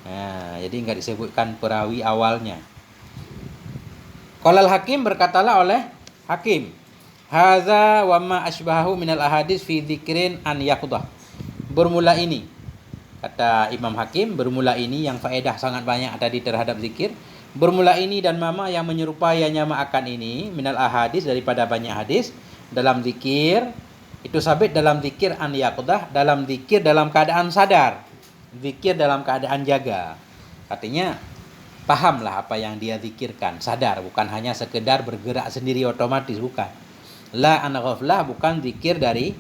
S1: Nah, jadi enggak disebutkan perawi awalnya. Qalal Hakim, berkatalah oleh Hakim, hadza wa ma asbahu minal ahadis fi dzikrin an yaqdah. Bermula ini, kata Imam Hakim, bermula ini yang faedah sangat banyak tadi terhadap zikir. Bermula ini dan mama yang menyerupainya akan ini minal ahadis, daripada banyak hadis dalam zikir. Itu sabit dalam zikir an yaqdah, dalam zikir dalam keadaan sadar, zikir dalam keadaan jaga. Artinya pahamlah apa yang dia zikirkan, sadar, bukan hanya sekedar bergerak sendiri otomatis, bukan. La an ghaflah, bukan zikir dari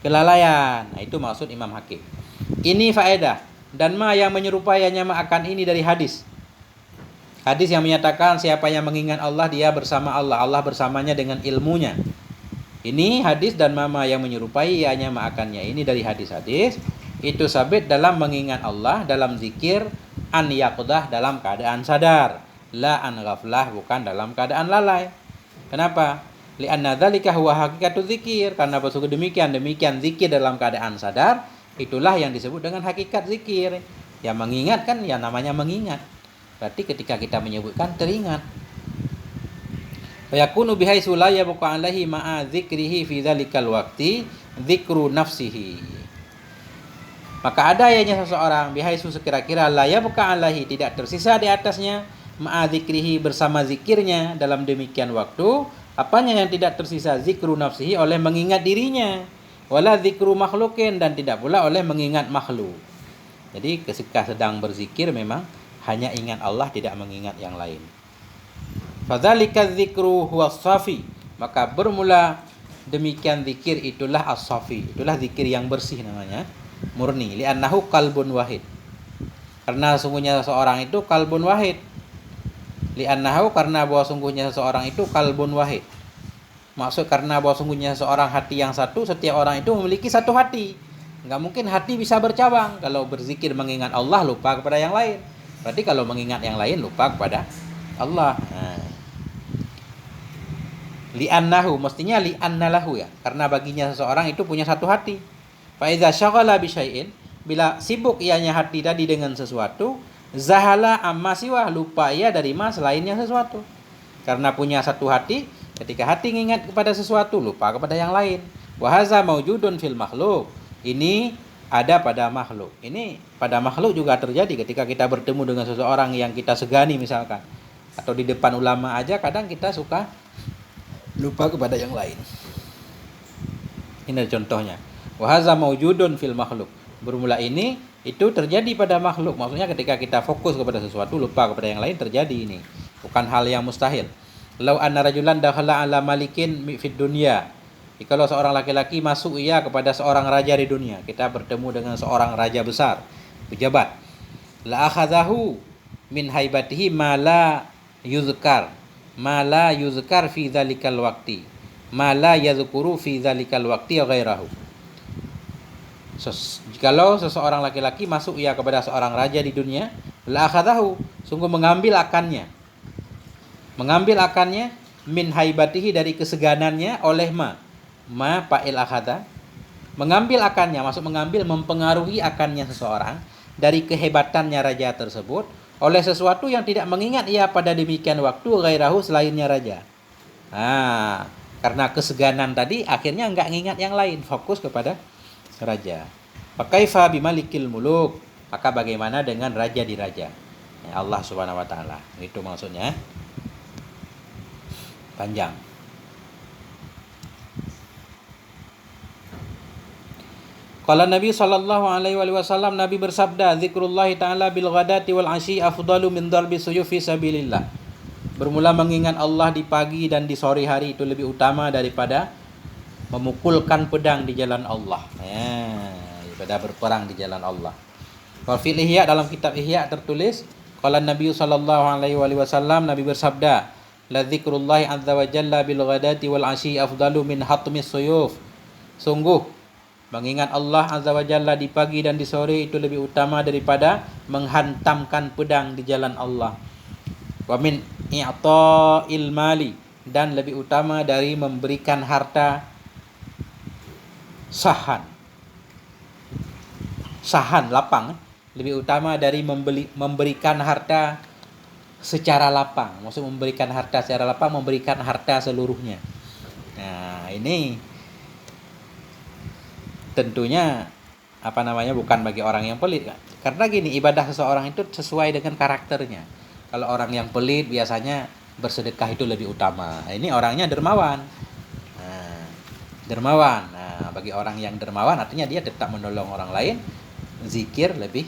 S1: kelalaian. Nah, itu maksud Imam Hakim. Ini faedah dan ma yang menyerupainya akan ini dari hadis. Hadis yang menyatakan siapa yang mengingat Allah dia bersama Allah, Allah bersamanya dengan ilmunya. Ini hadis dan mama yang menyerupai ianya ma'akannya ini dari hadis-hadis. Itu sabit dalam mengingat Allah, dalam zikir an yaqdah, dalam keadaan sadar, la an ghaflah, bukan dalam keadaan lalai. Kenapa? Li'anna dzalika huwa haqiqatu zikir, karena bersungguh demikian zikir dalam keadaan sadar itulah yang disebut dengan hakikat zikir. Yang mengingat kan ya namanya mengingat. Berarti ketika kita menyebutkan teringat. Fayakunu bihaisu la yabqa alaihi ma'a dzikrihi fi dzalikal waqti dzikru nafsihi. Maka ada ianya seseorang bihaisu sekira-kira la yabqa alaihi, tidak tersisa di atasnya, ma'a dzikrihi, bersama zikirnya dalam demikian waktu. Apanya yang tidak tersisa? Zikru nafsihi, oleh mengingat dirinya, wala dzikru makhlukin, dan tidak pula oleh mengingat makhluk. Jadi ketika sedang berzikir memang hanya ingat Allah, tidak mengingat yang lain. Fadzalika dzikru huwa safi, maka bermula demikian zikir itulah as-safi, itulah zikir yang bersih namanya, murni. Li'annahu qalbun wahid, karena sungguhnya seseorang itu qalbun wahid. Li'annahu, karena bahwa sungguhnya seseorang itu qalbun wahid. Maksud karena bahwa sungguhnya seseorang hati yang satu, setiap orang itu memiliki satu hati. Enggak mungkin hati bisa bercabang. Kalau berzikir mengingat Allah lupa kepada yang lain. Berarti kalau mengingat yang lain lupa kepada Allah. Nah. Li'annahu, mestinya li'annalahu ya, karena baginya seseorang itu punya satu hati. Fa iza syaghala bi syai'in, bila sibuk ianya hati tadi dengan sesuatu, zahala amma siwa, lupa ia dari ma selainnya sesuatu. Karena punya satu hati, ketika hati mengingat kepada sesuatu lupa kepada yang lain. Wa hadza maujudun fil makhluk, ini ada pada makhluk. Ini pada makhluk juga terjadi ketika kita bertemu dengan seseorang yang kita segani misalkan, atau di depan ulama aja kadang kita suka lupa kepada yang lain. Ini contohnya. Wa hadza maujudun fil makhluk. Bermula ini itu terjadi pada makhluk. Maksudnya ketika kita fokus kepada sesuatu lupa kepada yang lain, terjadi ini. Bukan hal yang mustahil. Lau anna rajulan dakhala ala malikin fid dunya. Jikalau seorang laki-laki masuk ia kepada seorang raja di dunia, kita bertemu dengan seorang raja besar, pejabat. La akhadhahu min haibatihi ma la yuzkar. Ma la yuzkar fi dzalikal waqti. Ma la yadhkuru fi dzalikal waqti ghairahu. Jikalau seseorang laki-laki masuk ia kepada seorang raja di dunia, la akhadahu, sungguh mengambil akannya. Mengambil akannya min haibatihi, dari keseganannya, oleh ma fa'il akhadha. Mengambil akannya, maksud mengambil, mempengaruhi akannya seseorang dari kehebatannya raja tersebut oleh sesuatu yang tidak mengingat ia pada demikian waktu ghairahu, selainnya raja. Nah, karena keseganan tadi akhirnya enggak mengingat yang lain, fokus kepada raja. Fakaifa bimalikil muluk, maka bagaimana dengan raja di raja? Ya, Allah Subhanahu wa taala. Itu maksudnya. Panjang. Qala Nabi sallallahu alaihi wasallam, Nabi bersabda, zikrullah ta'ala bil ghadati wal asyi afdalu min darbi suyuf fi sabilillah. Bermula mengingat Allah di pagi dan di sore hari itu lebih utama daripada memukulkan pedang di jalan Allah. Ibadah berperang di jalan Allah. Wa fil Ihya, dalam kitab Ihya tertulis, qala Nabi sallallahu alaihi wasallam, Nabi bersabda, la dzikrullahi azza wa jalla bil ghadati wal asyi afdalu min hatmis suyuf. Sungguh mengingat Allah azza wa jalla di pagi dan di sore itu lebih utama daripada menghantamkan pedang di jalan Allah. Wa min i'ta'il mali, dan lebih utama dari memberikan harta sahan lapang, lebih utama dari memberikan harta secara lapang. Maksud memberikan harta secara lapang, memberikan harta seluruhnya. Nah, ini tentunya bukan bagi orang yang pelit, kan? Karena gini, ibadah seseorang itu sesuai dengan karakternya. Kalau orang yang pelit biasanya bersedekah itu lebih utama. Nah, ini orangnya dermawan. Nah, bagi orang yang dermawan artinya dia tetap menolong orang lain, zikir lebih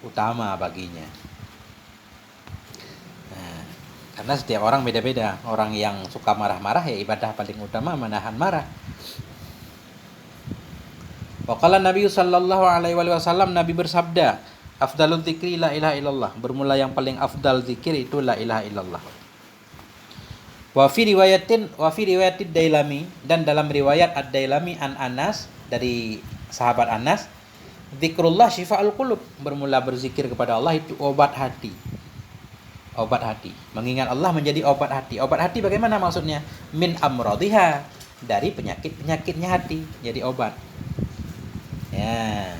S1: utama baginya. Nah, karena setiap orang beda-beda. Orang yang suka marah-marah ya ibadah paling utama menahan marah. Waqala Nabi sallallahu alaihi wasallam, Nabi bersabda, afdalul dzikri la ilaha illallah. Bermula yang paling afdal zikir itu la ilaha illallah. Wa fi riwayatid Dailami, dan dalam riwayat Ad-Dailami an Anas, dari sahabat Anas, zikrullah syifa'ul qulub. Bermula berzikir kepada Allah itu obat hati. Obat hati. Mengingat Allah menjadi obat hati. Obat hati bagaimana maksudnya? Min amradhiha, dari penyakit-penyakitnya hati jadi obat. Ya.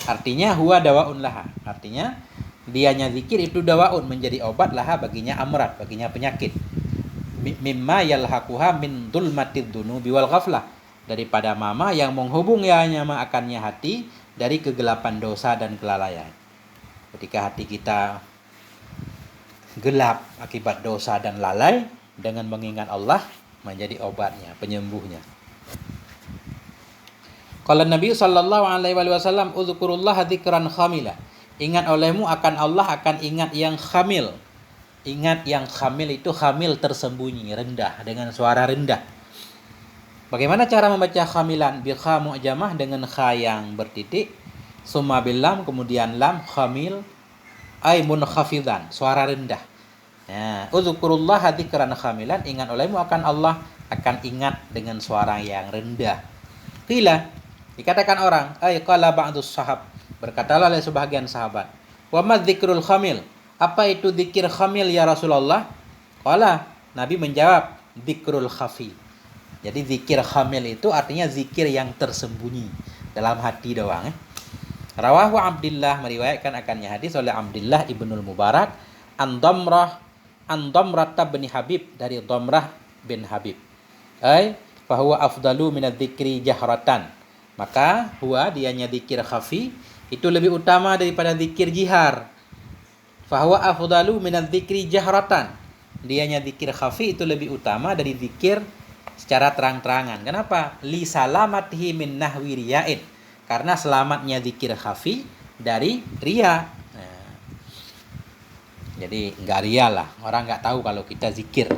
S1: Artinya huwa dawaun laha. Artinya dianya zikir itu dawaun, menjadi obat laha baginya amrad, baginya penyakit. Mimma yalhaquha min dulmatid dunubi wal ghaflah, daripada mama yang menghubungnya akannya hati dari kegelapan dosa dan kelalaian. Ketika hati kita gelap akibat dosa dan lalai, dengan mengingat Allah menjadi obatnya, penyembuhnya. Qala Nabi sallallahu alaihi wasallam, uzkurullah dzikran khamila. Ingat olehmu akan Allah akan ingat yang khamil. Ingat yang khamil itu khamil tersembunyi, rendah, dengan suara rendah. Bagaimana cara membaca khamilan? Bi kha mu'jamah, dengan kha yang bertitik, summa bil lam, kemudian lam, khamil ay munkhafidhan, suara rendah. Ya, uzkurullah dzikran khamilan, ingat olehmu akan Allah akan ingat dengan suara yang rendah. Qila, dikatakan orang, ay qala ba'dus sahab, berkatalah oleh sebahagian sahabat, wa ma dzikrul khamil, apa itu zikir khamil ya Rasulullah? Qala, Nabi menjawab, dzikrul khafi. Jadi zikir khamil itu artinya zikir yang tersembunyi dalam hati doang. Rawahu Abdullah, meriwayatkan akannya hadis oleh Abdullah ibnul Mubarak, an Damrah bin Habib, dari Damrah bin Habib. Ay fahuwa afdalu minadz dzikri jahratan. Maka huwa, dianya zikir khafi itu lebih utama daripada zikir jihar. Fahuwa afdalu minadz dzikri jahratan. Dianya zikir khafi itu lebih utama dari zikir secara terang-terangan. Kenapa? Li salamatihi min nahwi riya'in. Karena selamatnya zikir khafi dari riya. Nah, jadi enggak riya lah. Orang enggak tahu kalau kita zikir.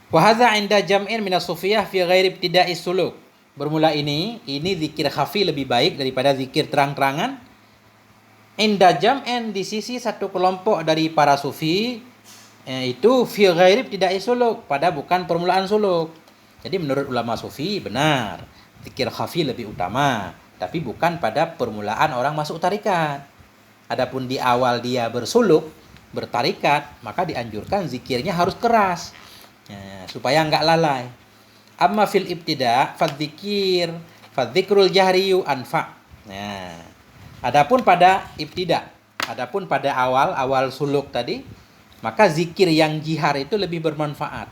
S1: Wa hadza 'inda jam'in min as-sufiyah fi ghairi ibtida'is suluk. Bermula ini zikir khafi lebih baik daripada zikir terang-terangan. Inda jam'in, di sisi satu kelompok dari para sufi, itu fi ghairi ibtida'is suluk, pada bukan permulaan suluk. Jadi menurut ulama sufi benar, zikir khafi lebih utama, tapi bukan pada permulaan orang masuk tarikat. Adapun di awal dia bersuluk, bertarikat, maka dianjurkan zikirnya harus keras, supaya enggak lalai. Amma fil ibtida' fadzikrul jahriyu anfa. Nah, adapun pada ibtida', adapun pada awal suluk tadi, maka zikir yang jihar itu lebih bermanfaat.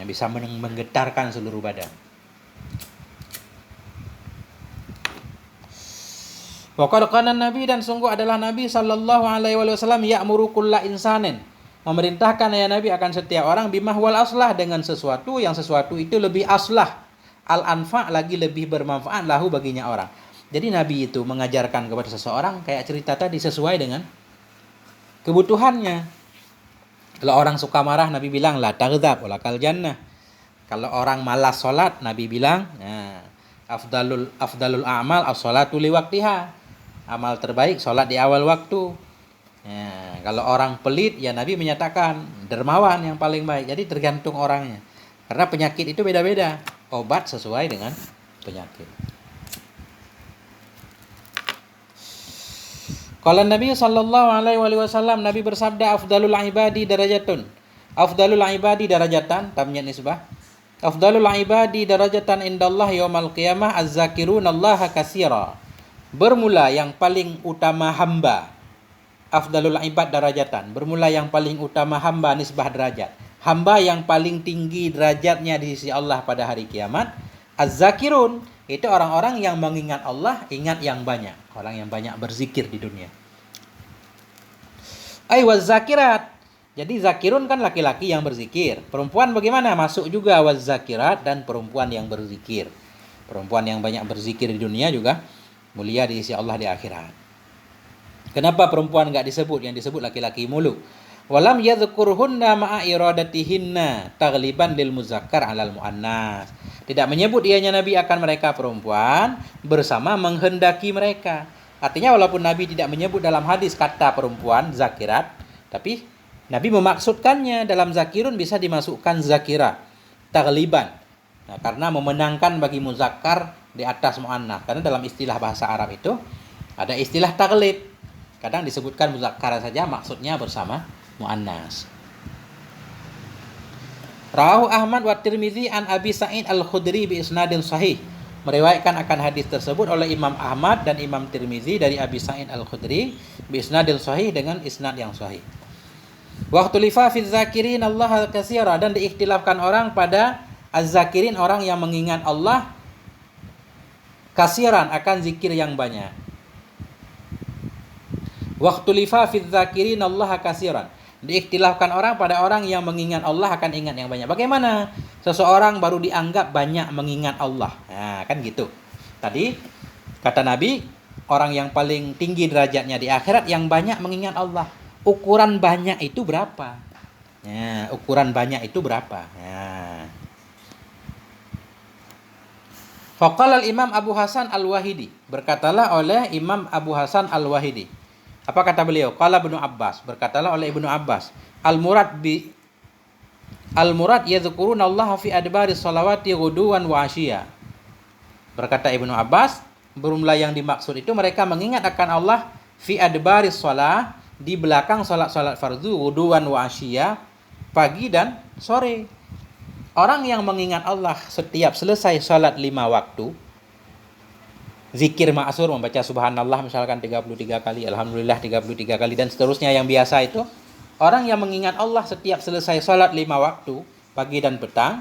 S1: Bisa menggetarkan seluruh badan. Wa qad kana Nabi, dan sungguh adalah Nabi sallallahu alaihi wasallam ya'muru kulla insanin, memerintahkan ya Nabi akan setiap orang bimahwal aslah, dengan sesuatu yang sesuatu itu lebih aslah, al-anfa, lagi lebih bermanfaat lahu baginya orang. Jadi Nabi itu mengajarkan kepada seseorang kayak cerita tadi, sesuai dengan kebutuhannya. Kalau orang suka marah, Nabi bilang la taghdab walakal jannah. Kalau orang malas sholat, Nabi bilang, nah, afdalul a'mal as-sholatu li waktiha. Amal terbaik sholat di awal waktu. Nah, kalau orang pelit, ya Nabi menyatakan dermawan yang paling baik. Jadi tergantung orangnya. Karena penyakit itu beda-beda. Obat sesuai dengan penyakit. Kalau Nabi sallallahu alaihi wasallam, Nabi bersabda, afdalul ibadi darajatun. Afdalul ibadi darajatan, tamnya nisbah. Afdalul ibadi darajatan indallah yaumal qiyamah az-zakirunallaha katsira. Bermula yang paling utama hamba. Afdalul ibad darajatan. Bermula yang paling utama hamba, nisbah derajat. Hamba yang paling tinggi derajatnya di sisi Allah pada hari kiamat. Az-zakirun, itu orang-orang yang mengingat Allah, ingat yang banyak. Orang yang banyak berzikir di dunia. Waz zakirat. Jadi zakirun kan laki-laki yang berzikir. Perempuan bagaimana? Masuk juga waz zakirat dan perempuan yang berzikir. Perempuan yang banyak berzikir di dunia juga mulia di sisi Allah di akhirat. Kenapa perempuan enggak disebut? Yang disebut laki-laki mulu. Walam yadhkurhunna ma'a iradatihinna taghliban lil muzakkar 'alal muannas. Tidak menyebut ianya Nabi akan mereka perempuan bersama menghendaki mereka. Artinya walaupun Nabi tidak menyebut dalam hadis kata perempuan zakirat, tapi Nabi memaksudkannya. Dalam zakirun bisa dimasukkan zakira taghliban. Nah, karena memenangkan bagi muzakkar di atas muannas. Karena dalam istilah bahasa Arab itu ada istilah taghlib. Kadang disebutkan muzakkar saja, maksudnya bersama muannas. Rawahu Ahmad wa Tirmizi an Abi Sa'id Al-Khudri bi isnadin sahih. Meriwayatkan akan hadis tersebut oleh Imam Ahmad dan Imam Tirmizi dari Abi Sa'id Al-Khudri bi isnadin sahih dengan isnad yang sahih. Waktu lifa fi zakirin Allah katsira, dan diikhtilafkan orang pada az-zakirin, orang yang mengingat Allah kasiran, akan zikir yang banyak. Waktu lifa fi zakirin Allah kasiran, diikhtilafkan orang pada orang yang mengingat Allah akan ingat yang banyak. Bagaimana seseorang baru dianggap banyak mengingat Allah? Nah, kan gitu. Tadi kata Nabi, orang yang paling tinggi derajatnya di akhirat yang banyak mengingat Allah. Ukuran banyak itu berapa? Nah, ukuran banyak itu berapa? Nah. Faqala al-Imam Abu Hasan Al-Wahidi, berkatalah oleh Imam Abu Hasan Al-Wahidi. Apa kata beliau? Qala Ibnu Abbas, berkatalah oleh Ibnu Abbas, al-murad yadhkuruna Allah fi adbari sholawati ghuduwan wa ashiya. Berkata Ibnu Abbas, bermula yang dimaksud itu mereka mengingat akan Allah fi adbari sholah, di belakang salat-salat fardu, ghuduwan wa ashiya, pagi dan sore. Orang yang mengingat Allah setiap selesai salat 5 waktu, zikir ma'sur, membaca subhanallah misalkan 33 kali, alhamdulillah 33 kali, dan seterusnya yang biasa itu. Orang yang mengingat Allah setiap selesai salat 5 waktu, pagi dan petang,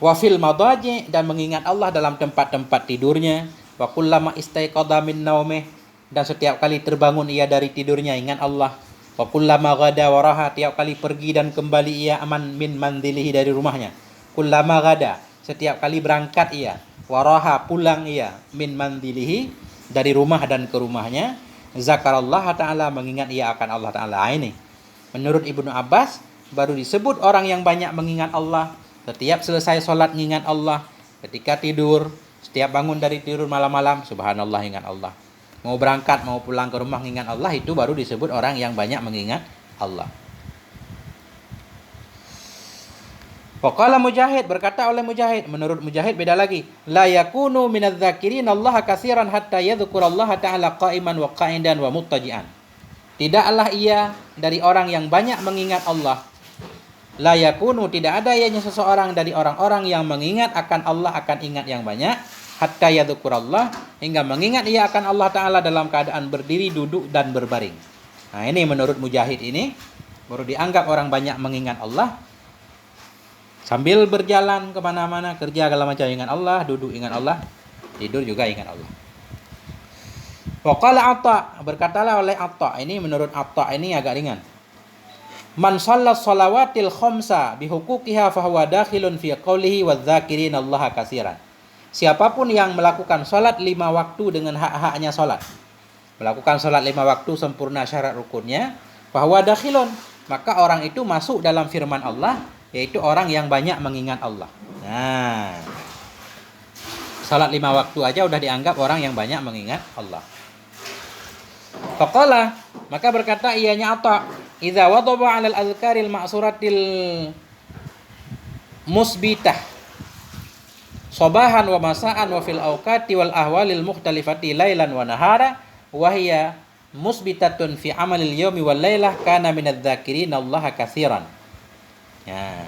S1: wa fil madaji, dan mengingat Allah dalam tempat-tempat tidurnya, wa kullama istaiqadha min naumih, dan setiap kali terbangun ia dari tidurnya ingat Allah, wa kullama ghada waraha, tiap kali pergi dan kembali ia aman min mandilihi, dari rumahnya, kullama ghada, setiap kali berangkat ia, waraha, pulang ia, min mandilihi, dari rumah dan ke rumahnya, zakarallah ta'ala, mengingat ia akan Allah ta'ala. Ini menurut Ibnu Abbas baru disebut orang yang banyak mengingat Allah setiap selesai sholat, mengingat Allah ketika tidur, setiap bangun dari tidur malam-malam, subhanallah, ingat Allah. Mau berangkat, mau pulang ke rumah, mengingat Allah, itu baru disebut orang yang banyak mengingat Allah. Faqala Mujahid, berkata oleh Mujahid, menurut Mujahid beda lagi, la yakunu minadz zakirin Allah katsiran hatta yadhkurallaha ta'ala qa'iman wa qa'idan wa muttaji'an. Tidaklah ia dari orang yang banyak mengingat Allah. La yakunu, tidak ada ianya seseorang dari orang-orang yang mengingat akan Allah, akan ingat yang banyak, hatta yadhkurallah, hingga mengingat ia akan Allah Ta'ala dalam keadaan berdiri, duduk, dan berbaring. Nah, ini menurut Mujahid ini baru dianggap orang banyak mengingat Allah sambil berjalan kemana-mana, kerja segala macam ingat Allah, duduk ingat Allah, tidur juga ingat Allah. Waqala Atta, berkatalah oleh Atta, ini menurut Atta ini agak ringan. Man shallas shalawatil khamsa bihuquqiha fahuwa dakhilun fi qawlihi wadz-dzakirina Allah katsiran. Siapapun yang melakukan salat 5 waktu dengan hak-haknya salat, melakukan salat 5 waktu sempurna syarat rukunnya, fahuwa dakhilun, maka orang itu masuk dalam firman Allah, yaitu orang yang banyak mengingat Allah. Nah, salat 5 waktu aja udah dianggap orang yang banyak mengingat Allah. Faqala, maka berkata ianya Atha, idza wadaba 'alal azkaril ma'suratil musbitah sabahan wa masaan wa fil awqati wal ahwalil mukhtalifati lailan wa nahara wa hiya musbitatun fi amalil yaumi wal lailah kana minadz dzakirin Allah katsiran. Ya.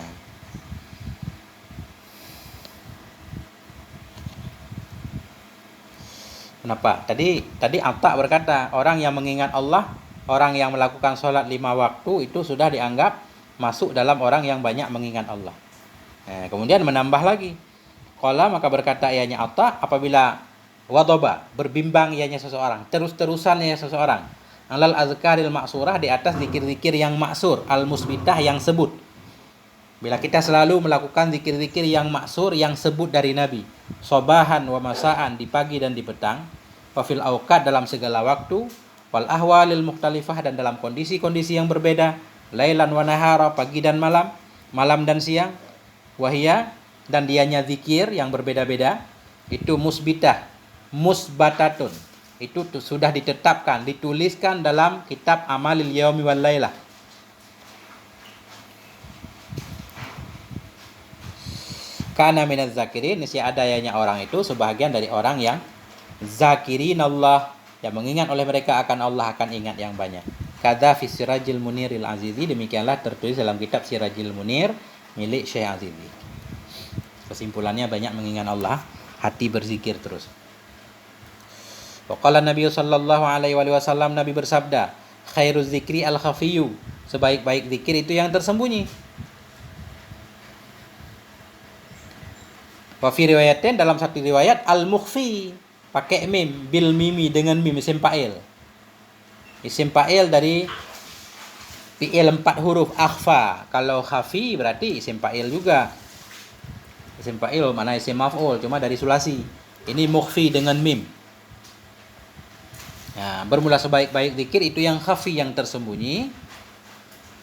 S1: Kenapa? Tadi Atha berkata, orang yang mengingat Allah, orang yang melakukan sholat 5 waktu itu sudah dianggap masuk dalam orang yang banyak mengingat Allah. Kemudian menambah lagi. Qala, maka berkata ianya Atha, apabila wadoba, berbimbang ianya seseorang, terus-terusan ianya seseorang, alal azkaril ma'surah, di atas zikir-zikir yang maksur, al-musbitah, yang sebut. Bila kita selalu melakukan zikir-zikir yang maksur, yang sebut dari Nabi, sobahan wa masaan, di pagi dan di petang, wa fil awqat, dalam segala waktu, wal ahwalil mukhtalifah, dan dalam kondisi-kondisi yang berbeda, lailan wa nahara, pagi dan malam, malam dan siang, wahia, dan dianya zikir yang berbeda-beda, itu musbitah, musbatatun, itu sudah ditetapkan, dituliskan dalam kitab amalil yaumi wal lailah. Kana minaz zakirin, niscaya adanya orang itu sebahagian dari orang yang zakirin Allah, yang mengingat oleh mereka akan Allah, akan ingat yang banyak. Kadza fi Sirajil Muniril Azizi, demikianlah tertulis dalam kitab Sirajil Munir milik Syekh Azizi. Kesimpulannya banyak mengingat Allah, hati berzikir terus. Wa qala Nabi sallallahu alaihi wasallam, Nabi bersabda, khairuz zikri al-khafiyyu, sebaik-baik zikir itu yang tersembunyi. Wa fi riwayatin, dalam satu riwayat, al-mukhfi, pakai mim, bil mimi, dengan mim, isim fa'il. Isim fa'il dari fi'il 4 huruf, akhfa. Kalau khafi berarti isim fa'il juga. Isim fa'il mana isim maf'ul, cuma dari sulasi. Ini mukhfi dengan mim. Nah, bermula sebaik-baik zikir itu yang khafi, yang tersembunyi.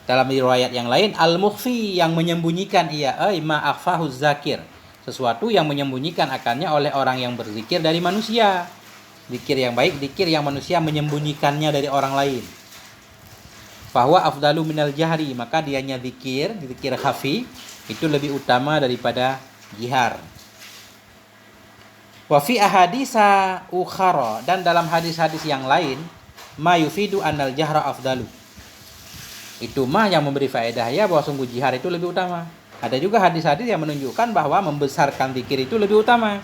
S1: Dalam riwayat yang lain, al-mukhfi, yang menyembunyikan ia, ma akhfahu zakir, sesuatu yang menyembunyikan akannya oleh orang yang berzikir dari manusia. Zikir yang baik, zikir yang manusia menyembunyikannya dari orang lain. Bahwa afdalu minal jahri, maka dianya zikir khafi itu lebih utama daripada jihar. Wa fi ahadisa ukhara, dan dalam hadis-hadis yang lain, ma yufidu annal jahra afdalu, itu mah yang memberi faedah ya bahwa sungguh jihar itu lebih utama. Ada juga hadis-hadis yang menunjukkan bahwa membesarkan zikir itu lebih utama.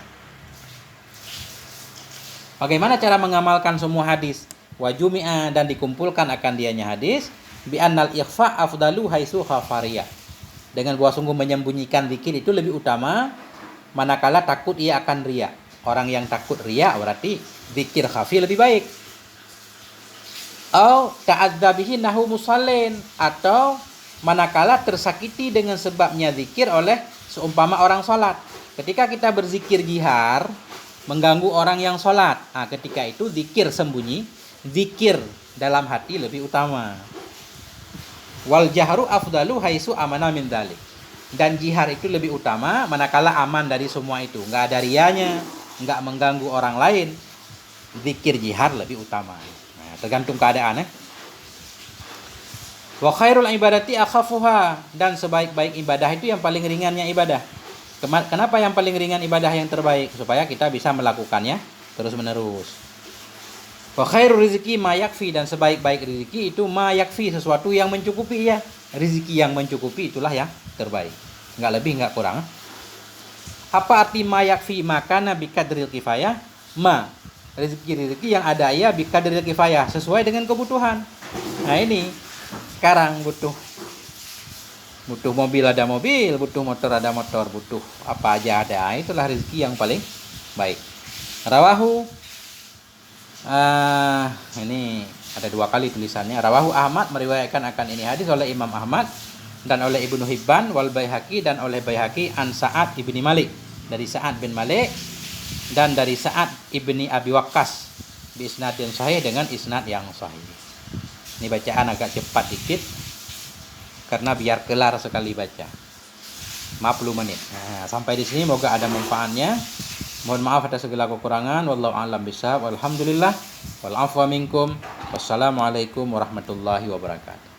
S1: Bagaimana cara mengamalkan semua hadis? Wajumi'a, dan dikumpulkan akan dianya hadis, bi annal ikhfa afdalu haitsu khafariya, dengan bahwa sungguh menyembunyikan zikir itu lebih utama manakala takut ia akan riya. Orang yang takut riya berarti zikir khafi lebih baik. Au ta'adzabihi nahu musallin, atau manakala tersakiti dengan sebabnya zikir oleh seumpama orang sholat. Ketika kita berzikir jihar, mengganggu orang yang sholat, ketika itu zikir sembunyi, zikir dalam hati lebih utama. Wal jahru afdalu haitsu amana min dzalik, dan jihar itu lebih utama manakala aman dari semua itu, enggak ada riyanya, enggak mengganggu orang lain, zikir jihar lebih utama. Nah, tergantung keadaan. Wa khairul ibadati akhafuha, dan sebaik-baik ibadah itu yang paling ringannya ibadah. Kenapa yang paling ringan ibadah yang terbaik? Supaya kita bisa melakukannya terus-menerus. Wa khairul rizki ma yakfi, dan sebaik-baik rezeki itu ma yakfi, sesuatu yang mencukupi ya. Rezeki yang mencukupi itulah yang terbaik. Enggak lebih, enggak kurang. Apa arti ma yakfi? Maka nabi kadril kifayah, ma, rezeki yang ada ya bi kadril kifayah, sesuai dengan kebutuhan. Nah, ini sekarang butuh mobil ada mobil, butuh motor ada motor, butuh apa aja ada. Itulah rezeki yang paling baik. Rawahu, ini ada 2 kali tulisannya. Rawahu Ahmad, meriwayatkan akan ini hadis oleh Imam Ahmad dan oleh Ibnu Hibban wal Baihaqi, dan oleh Baihaqi an Sa'ad ibni Malik, dari Sa'ad bin Malik dan dari Sa'ad ibni Abi Waqqas, bi isnadin sahih, dengan isnad yang sahih. Ini bacaan agak cepat dikit karena biar kelar sekali baca. 50 menit. Nah, sampai di sini moga ada manfaatnya. Mohon maaf atas segala kekurangan. Wallahu a'lam bishawab. Alhamdulillah wal afwa minkum. Wassalamualaikum warahmatullahi wabarakatuh.